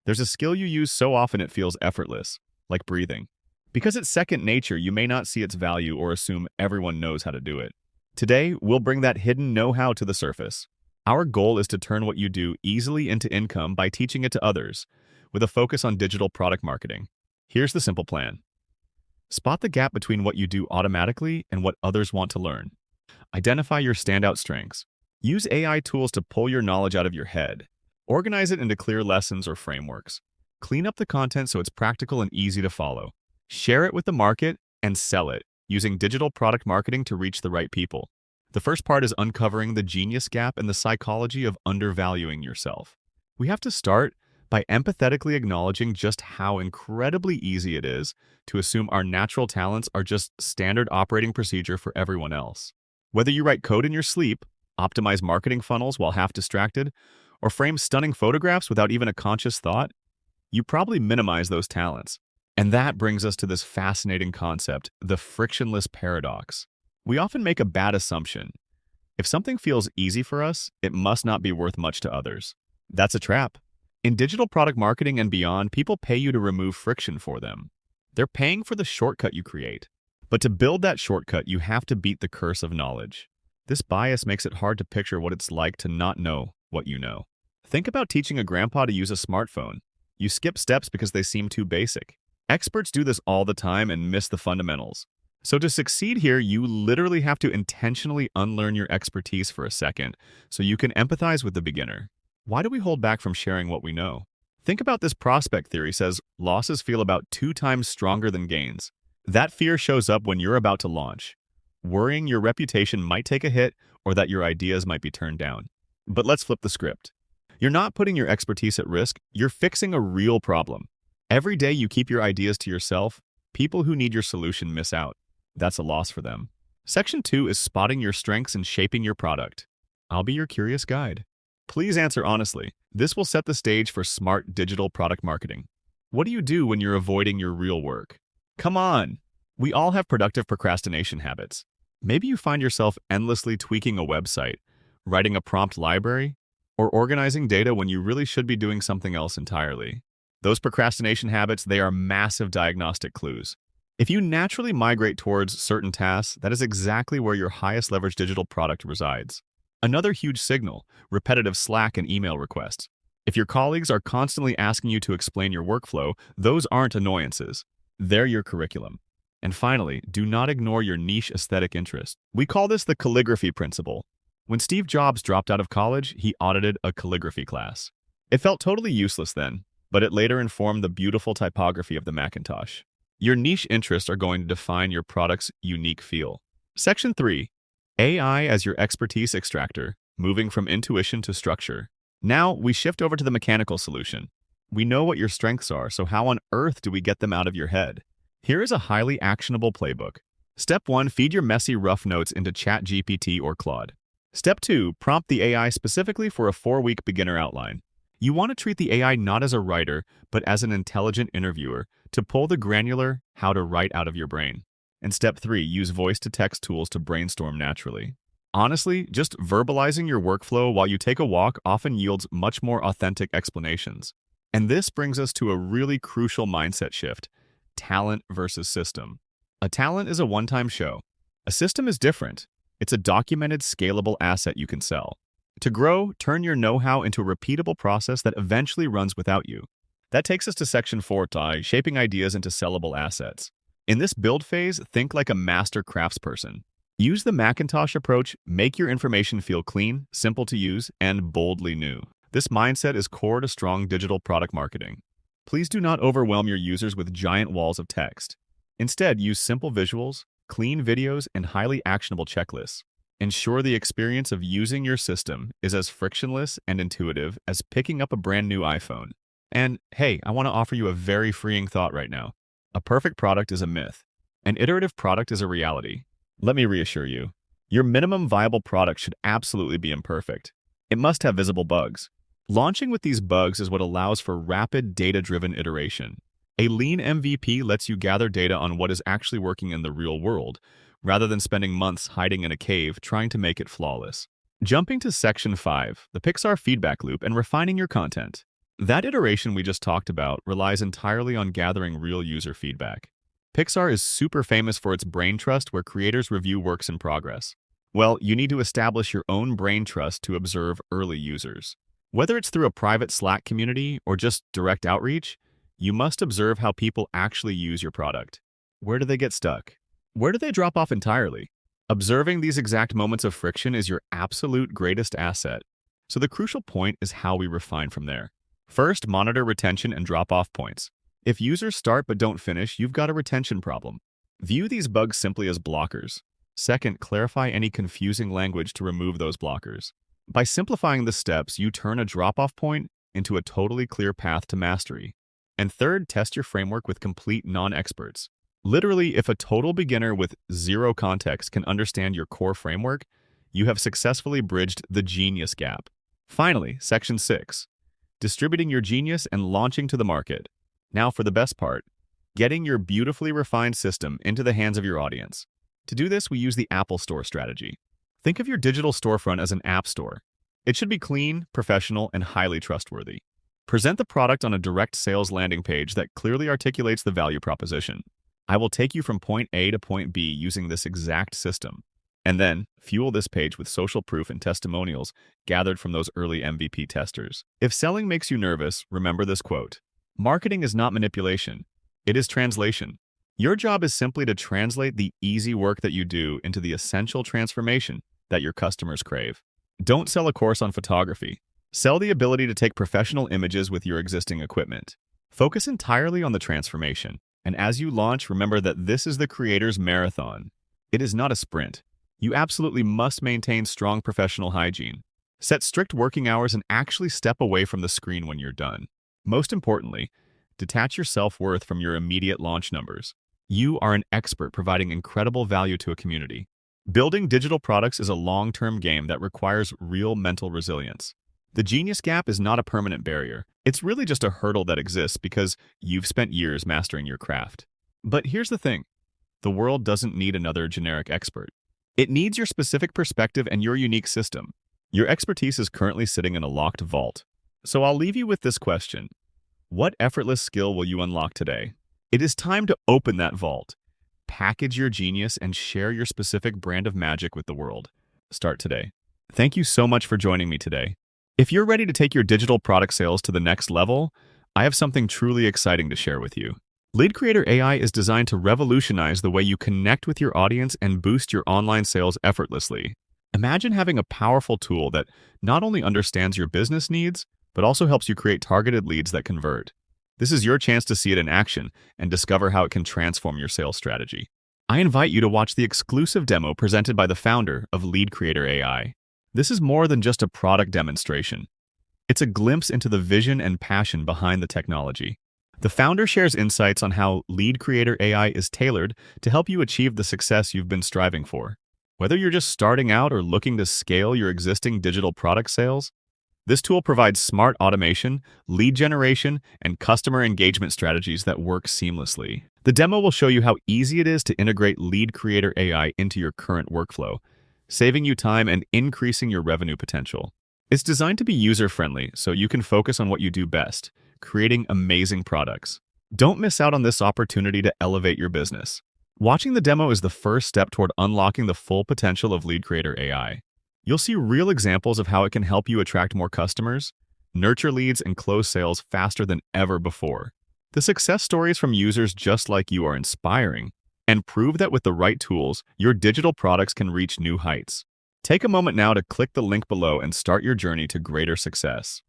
There's a skill you use so often it feels effortless, like breathing. Because it's second nature, you may not see its value or assume everyone knows how to do it. Today, we'll bring that hidden know-how to the surface. Our goal is to turn what you do easily into income by teaching it to others, with a focus on digital product marketing. Here's the simple plan. Spot the gap between what you do automatically and what others want to learn. Identify your standout strengths. Use AI tools to pull your knowledge out of your head. Organize it into clear lessons or frameworks. Clean up the content so it's practical and easy to follow. Share it with the market and sell it, using digital product marketing to reach the right people. The first part is uncovering the genius gap and the psychology of undervaluing yourself. We have to start by empathetically acknowledging just how incredibly easy it is to assume our natural talents are just standard operating procedure for everyone else. Whether you write code in your sleep, optimize marketing funnels while half distracted, or frame stunning photographs without even a conscious thought, you probably minimize those talents. And that brings us to this fascinating concept, the frictionless paradox. We often make a bad assumption. If something feels easy for us, it must not be worth much to others. That's a trap. In digital product marketing and beyond, people pay you to remove friction for them. They're paying for the shortcut you create. But to build that shortcut, you have to beat the curse of knowledge. This bias makes it hard to picture what it's like to not know what you know. Think about teaching a grandpa to use a smartphone. You skip steps because they seem too basic. Experts do this all the time and miss the fundamentals. So to succeed here, you literally have to intentionally unlearn your expertise for a second so you can empathize with the beginner. Why do we hold back from sharing what we know? Think about this prospect theory says losses feel about 2 times stronger than gains. That fear shows up when you're about to launch, worrying your reputation might take a hit or that your ideas might be turned down. But let's flip the script. You're not putting your expertise at risk, you're fixing a real problem. Every day you keep your ideas to yourself, people who need your solution miss out. That's a loss for them. Section 2 is spotting your strengths and shaping your product. I'll be your curious guide. Please answer honestly. This will set the stage for smart digital product marketing. What do you do when you're avoiding your real work? Come on! We all have productive procrastination habits. Maybe you find yourself endlessly tweaking a website, writing a prompt library, or organizing data when you really should be doing something else entirely. Those procrastination habits, they are massive diagnostic clues. If you naturally migrate towards certain tasks, that is exactly where your highest leverage digital product resides. Another huge signal, repetitive Slack and email requests. If your colleagues are constantly asking you to explain your workflow, those aren't annoyances. They're your curriculum. And finally, do not ignore your niche aesthetic interest. We call this the calligraphy principle. When Steve Jobs dropped out of college, he audited a calligraphy class. It felt totally useless then, but it later informed the beautiful typography of the Macintosh. Your niche interests are going to define your product's unique feel. Section 3. AI as your expertise extractor, moving from intuition to structure. Now, we shift over to the mechanical solution. We know what your strengths are, so how on earth do we get them out of your head? Here is a highly actionable playbook. Step 1. Feed your messy rough notes into ChatGPT or Claude. Step 2. Prompt the AI specifically for a 4-week beginner outline. You want to treat the AI not as a writer, but as an intelligent interviewer to pull the granular how to write out of your brain. And step 3, use voice-to-text tools to brainstorm naturally. Honestly, just verbalizing your workflow while you take a walk often yields much more authentic explanations. And this brings us to a really crucial mindset shift: talent versus system. A talent is a one-time show. A system is different. It's a documented, scalable asset you can sell. To grow, turn your know-how into a repeatable process that eventually runs without you. That takes us to Section 4, shaping ideas into sellable assets. In this build phase, think like a master craftsperson. Use the Macintosh approach, make your information feel clean, simple to use, and boldly new. This mindset is core to strong digital product marketing. Please do not overwhelm your users with giant walls of text. Instead, use simple visuals, clean videos, and highly actionable checklists. Ensure the experience of using your system is as frictionless and intuitive as picking up a brand new iPhone. And hey, I want to offer you a very freeing thought right now. A perfect product is a myth. An iterative product is a reality. Let me reassure you, your minimum viable product should absolutely be imperfect. It must have visible bugs. Launching with these bugs is what allows for rapid data-driven iteration. A lean MVP lets you gather data on what is actually working in the real world, rather than spending months hiding in a cave trying to make it flawless. Jumping to Section 5, the Pixar feedback loop and refining your content. That iteration we just talked about relies entirely on gathering real user feedback. Pixar is super famous for its brain trust where creators review works in progress. Well, you need to establish your own brain trust to observe early users. Whether it's through a private Slack community or just direct outreach, you must observe how people actually use your product. Where do they get stuck? Where do they drop off entirely? Observing these exact moments of friction is your absolute greatest asset. So the crucial point is how we refine from there. First, monitor retention and drop-off points. If users start but don't finish, you've got a retention problem. View these bugs simply as blockers. Second, clarify any confusing language to remove those blockers. By simplifying the steps, you turn a drop-off point into a totally clear path to mastery. And third, test your framework with complete non-experts. Literally, if a total beginner with zero context can understand your core framework, you have successfully bridged the genius gap. Finally, Section 6. Distributing your genius and launching to the market. Now for the best part, getting your beautifully refined system into the hands of your audience. To do this, we use the Apple Store strategy. Think of your digital storefront as an app store. It should be clean, professional, and highly trustworthy. Present the product on a direct sales landing page that clearly articulates the value proposition. I will take you from point A to point B using this exact system. And then, fuel this page with social proof and testimonials gathered from those early MVP testers. If selling makes you nervous, remember this quote. Marketing is not manipulation. It is translation. Your job is simply to translate the easy work that you do into the essential transformation that your customers crave. Don't sell a course on photography. Sell the ability to take professional images with your existing equipment. Focus entirely on the transformation. And as you launch, remember that this is the creator's marathon. It is not a sprint. You absolutely must maintain strong professional hygiene. Set strict working hours and actually step away from the screen when you're done. Most importantly, detach your self-worth from your immediate launch numbers. You are an expert providing incredible value to a community. Building digital products is a long-term game that requires real mental resilience. The genius gap is not a permanent barrier. It's really just a hurdle that exists because you've spent years mastering your craft. But here's the thing. The world doesn't need another generic expert. It needs your specific perspective and your unique system. Your expertise is currently sitting in a locked vault. So I'll leave you with this question. What effortless skill will you unlock today? It is time to open that vault. Package your genius and share your specific brand of magic with the world. Start today. Thank you so much for joining me today. If you're ready to take your digital product sales to the next level, I have something truly exciting to share with you. Lead Creator AI is designed to revolutionize the way you connect with your audience and boost your online sales effortlessly. Imagine having a powerful tool that not only understands your business needs, but also helps you create targeted leads that convert. This is your chance to see it in action and discover how it can transform your sales strategy. I invite you to watch the exclusive demo presented by the founder of Lead Creator AI. This is more than just a product demonstration. It's a glimpse into the vision and passion behind the technology. The founder shares insights on how Lead Creator AI is tailored to help you achieve the success you've been striving for. Whether you're just starting out or looking to scale your existing digital product sales, this tool provides smart automation, lead generation, and customer engagement strategies that work seamlessly. The demo will show you how easy it is to integrate Lead Creator AI into your current workflow, saving you time and increasing your revenue potential. It's designed to be user-friendly so you can focus on what you do best, creating amazing products. Don't miss out on this opportunity to elevate your business. Watching the demo is the first step toward unlocking the full potential of Lead Creator AI. You'll see real examples of how it can help you attract more customers, nurture leads, and close sales faster than ever before. The success stories from users just like you are inspiring and prove that with the right tools, your digital products can reach new heights. Take a moment now to click the link below and start your journey to greater success.